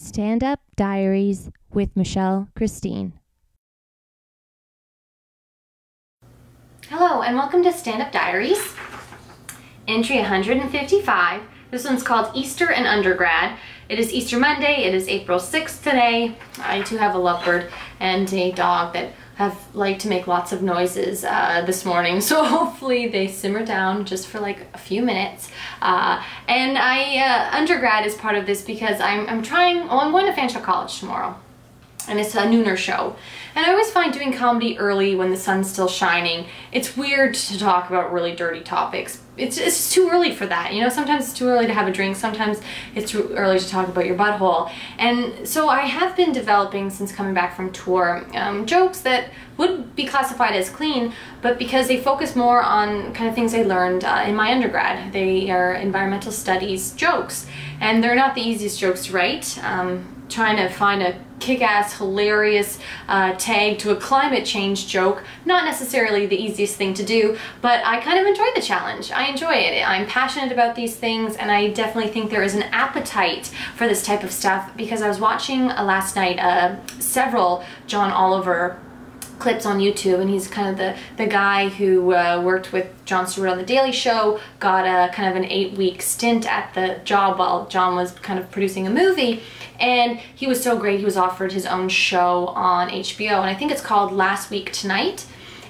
Stand Up Diaries with Michelle Christine. Hello and welcome to Stand Up Diaries, entry 155. This one's called Easter and Undergrad. It is Easter Monday, it is April 6th today. I too have a lovebird and a dog that have liked to make lots of noises this morning, so hopefully they simmer down just for like a few minutes. And undergrad is part of this because I'm going to Fanshawe College tomorrow, and it's a nooner show. And I always find doing comedy early when the sun's still shining, it's weird to talk about really dirty topics. It's too early for that, you know? Sometimes it's too early to have a drink, sometimes it's too early to talk about your butthole. And so I have been developing, since coming back from tour, jokes that would be classified as clean, but because they focus more on kind of things I learned in my undergrad. They are environmental studies jokes, and they're not the easiest jokes to write. Trying to find a kick-ass, hilarious tag to a climate change joke, not necessarily the easiest thing to do, but I kind of enjoy the challenge. I enjoy it. I'm passionate about these things, and I definitely think there is an appetite for this type of stuff, because I was watching last night several John Oliver clips on YouTube, and he's kind of the guy who worked with Jon Stewart on The Daily Show, got a kind of an 8-week stint at the job while John was kind of producing a movie, and he was so great he was offered his own show on HBO, and I think it's called Last Week Tonight.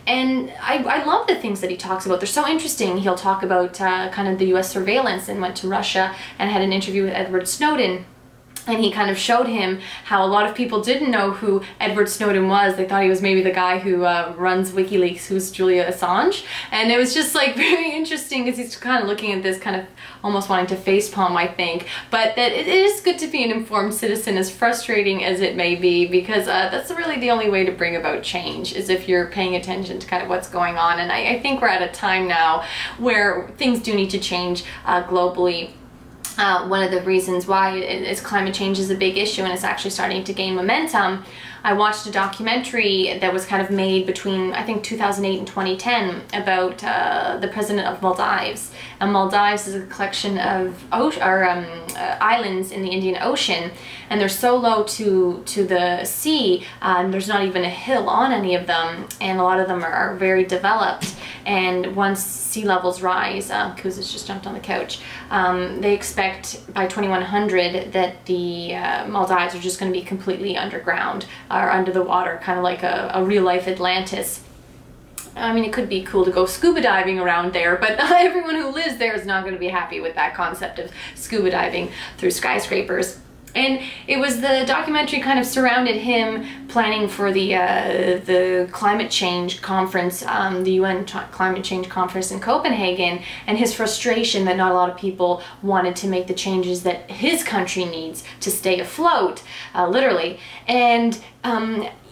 And I love the things that he talks about. They're so interesting. He'll talk about kind of the US surveillance, and went to Russia and had an interview with Edward Snowden. And he kind of showed him how a lot of people didn't know who Edward Snowden was. They thought he was maybe the guy who runs WikiLeaks, who's Julia Assange. And it was just like very interesting, because he's kind of looking at this kind of almost wanting to facepalm, I think. But that it is good to be an informed citizen, as frustrating as it may be, because that's really the only way to bring about change, is if you're paying attention to kind of what's going on. And I think we're at a time now where things do need to change globally. One of the reasons why is climate change is a big issue, and it's actually starting to gain momentum. I watched a documentary that was kind of made between, I think, 2008 and 2010 about the president of Maldives. And Maldives is a collection of islands in the Indian Ocean, and they're so low to the sea, and there's not even a hill on any of them, and a lot of them are very developed. And once sea levels rise, Kuz has just jumped on the couch, they expect by 2100 that the Maldives are just going to be completely underground, or under the water, kind of like a real-life Atlantis. I mean, it could be cool to go scuba diving around there, but everyone who lives there is not going to be happy with that concept of scuba diving through skyscrapers. And it was, the documentary kind of surrounded him planning for the climate change conference, the UN climate change conference in Copenhagen, and his frustration that not a lot of people wanted to make the changes that his country needs to stay afloat, literally. And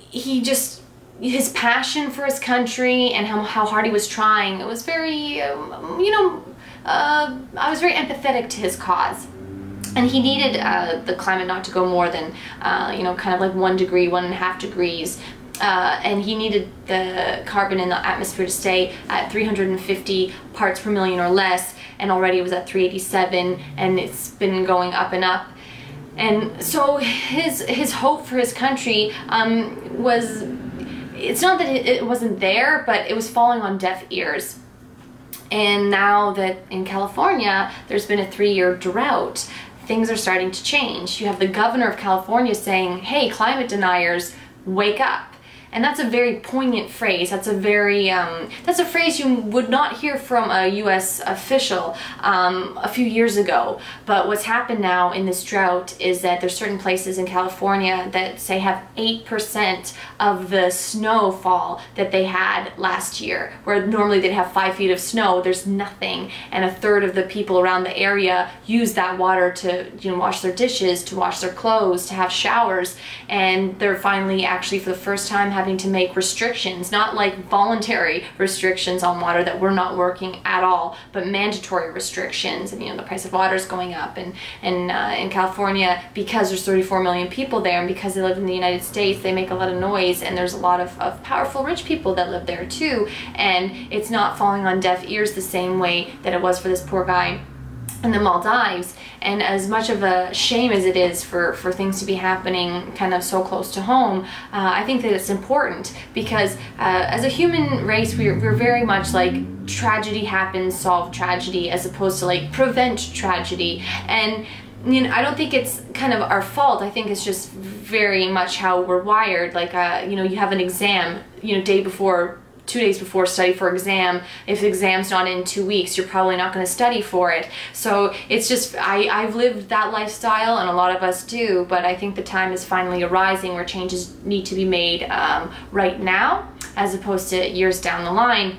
his passion for his country and how hard he was trying, it was very, I was very empathetic to his cause. And he needed the climate not to go more than, kind of like 1 degree, 1.5 degrees. And he needed the carbon in the atmosphere to stay at 350 parts per million or less. And already it was at 387, and it's been going up and up. And so his hope for his country was, it's not that it wasn't there, but it was falling on deaf ears. And now that in California, there's been a 3-year drought, things are starting to change. You have the governor of California saying, hey, climate deniers, wake up. And that's a very poignant phrase. That's a very, that's a phrase you would not hear from a US official a few years ago. But what's happened now in this drought is that there's certain places in California that say have 8% of the snowfall that they had last year, where normally they'd have 5 feet of snow. There's nothing, and a third of the people around the area use that water to, wash their dishes, to wash their clothes, to have showers. And they're finally, actually for the first time, having to make restrictions, not like voluntary restrictions on water that were not working at all, but mandatory restrictions. And the price of water is going up, and in California, because there's 34 million people there, and because they live in the United States, they make a lot of noise, and there's a lot of powerful rich people that live there too, and it's not falling on deaf ears the same way that it was for this poor guy and the Maldives. And as much of a shame as it is for things to be happening kind of so close to home, I think that it's important because as a human race, we're very much like tragedy happens, solve tragedy, as opposed to like prevent tragedy. And you know, I don't think it's kind of our fault. I think it's just very much how we're wired. Like, you know, you have an exam, you know, 2 days before, study for exam. If the exam's not in 2 weeks, you're probably not going to study for it. So it's just, I've lived that lifestyle, and a lot of us do, but I think the time is finally arising where changes need to be made right now, as opposed to years down the line.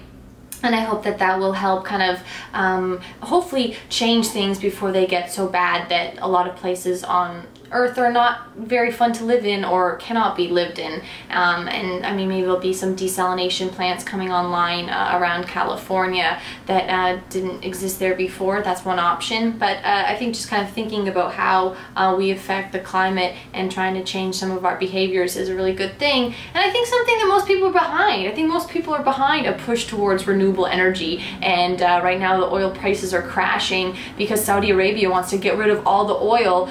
And I hope that that will help kind of hopefully change things before they get so bad that a lot of places on Earth are not very fun to live in or cannot be lived in. And I mean, maybe there'll be some desalination plants coming online around California that didn't exist there before. That's one option. But I think just kind of thinking about how we affect the climate and trying to change some of our behaviors is a really good thing. And I think something that most people are behind. I think most people are behind a push towards renewable energy. And right now the oil prices are crashing because Saudi Arabia wants to get rid of all the oil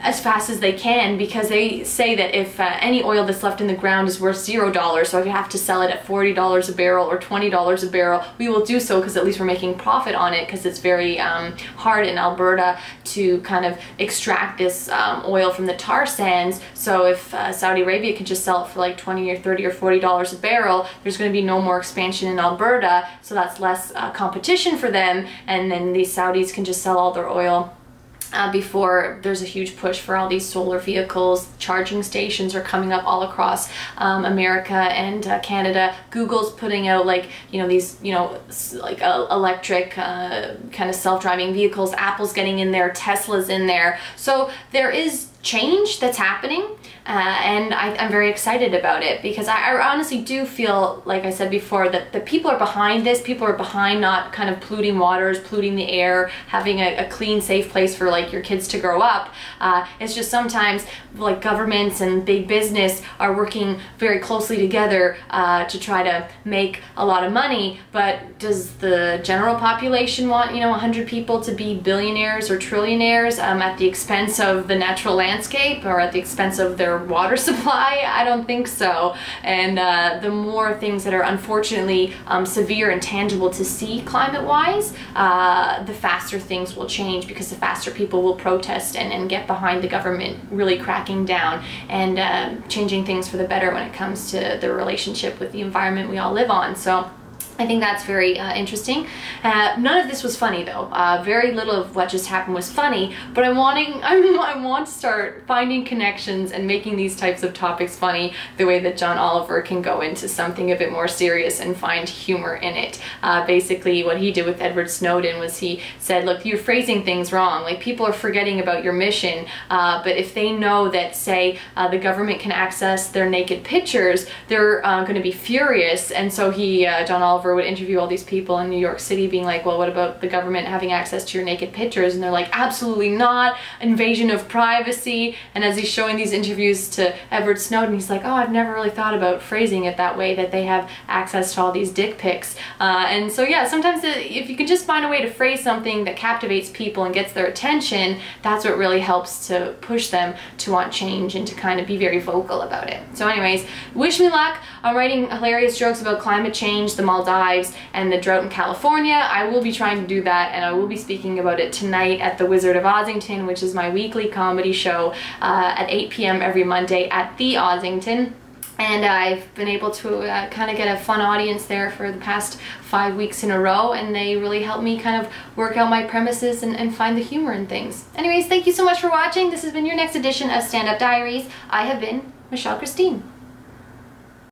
as fast as they can, because they say that if any oil that's left in the ground is worth $0, so if you have to sell it at $40 a barrel or $20 a barrel, we will do so because at least we're making profit on it, because it's very hard in Alberta to kind of extract this oil from the tar sands. So if Saudi Arabia can just sell it for like $20 or $30 or $40 a barrel, there's going to be no more expansion in Alberta, so that's less competition for them, and then these Saudis can just sell all their oil before there's a huge push for all these solar vehicles. Charging stations are coming up all across America and Canada. Google's putting out, like, you know, these, you know, like electric kind of self-driving vehicles. Apple's getting in there, Tesla's in there. So there is change that's happening, and I'm very excited about it, because I honestly do feel, like I said before, that the people are behind this. People are behind not kind of polluting waters, polluting the air, having a clean, safe place for like your kids to grow up. It's just sometimes like governments and big business are working very closely together to try to make a lot of money, but does the general population want, you know, 100 people to be billionaires or trillionaires at the expense of the natural landscape or at the expense of their water supply? I don't think so. And the more things that are unfortunately severe and tangible to see climate-wise, the faster things will change, because the faster people will protest and get behind the government really cracking down and changing things for the better when it comes to the relationship with the environment we all live on. So I think that's very interesting. None of this was funny though. Very little of what just happened was funny, but I want to start finding connections and making these types of topics funny the way that John Oliver can go into something a bit more serious and find humor in it. Basically what he did with Edward Snowden was he said, look, you're phrasing things wrong. Like, people are forgetting about your mission, but if they know that, say, the government can access their naked pictures, they're going to be furious. And so John Oliver would interview all these people in New York City being like, well, what about the government having access to your naked pictures? And they're like, absolutely not, invasion of privacy. And as he's showing these interviews to Edward Snowden, he's like, oh, I've never really thought about phrasing it that way, that they have access to all these dick pics. And so yeah, sometimes if you can just find a way to phrase something that captivates people and gets their attention, that's what really helps to push them to want change and to kind of be very vocal about it. So anyways, wish me luck. I'm writing hilarious jokes about climate change, the Maldives, and the drought in California. I will be trying to do that, and I will be speaking about it tonight at the Wizard of Ossington, which is my weekly comedy show at 8 p.m. every Monday at the Ossington. And I've been able to kind of get a fun audience there for the past 5 weeks in a row, and they really help me kind of work out my premises and find the humor in things. Anyways, thank you so much for watching. This has been your next edition of Stand Up Diaries. I have been Michelle Christine.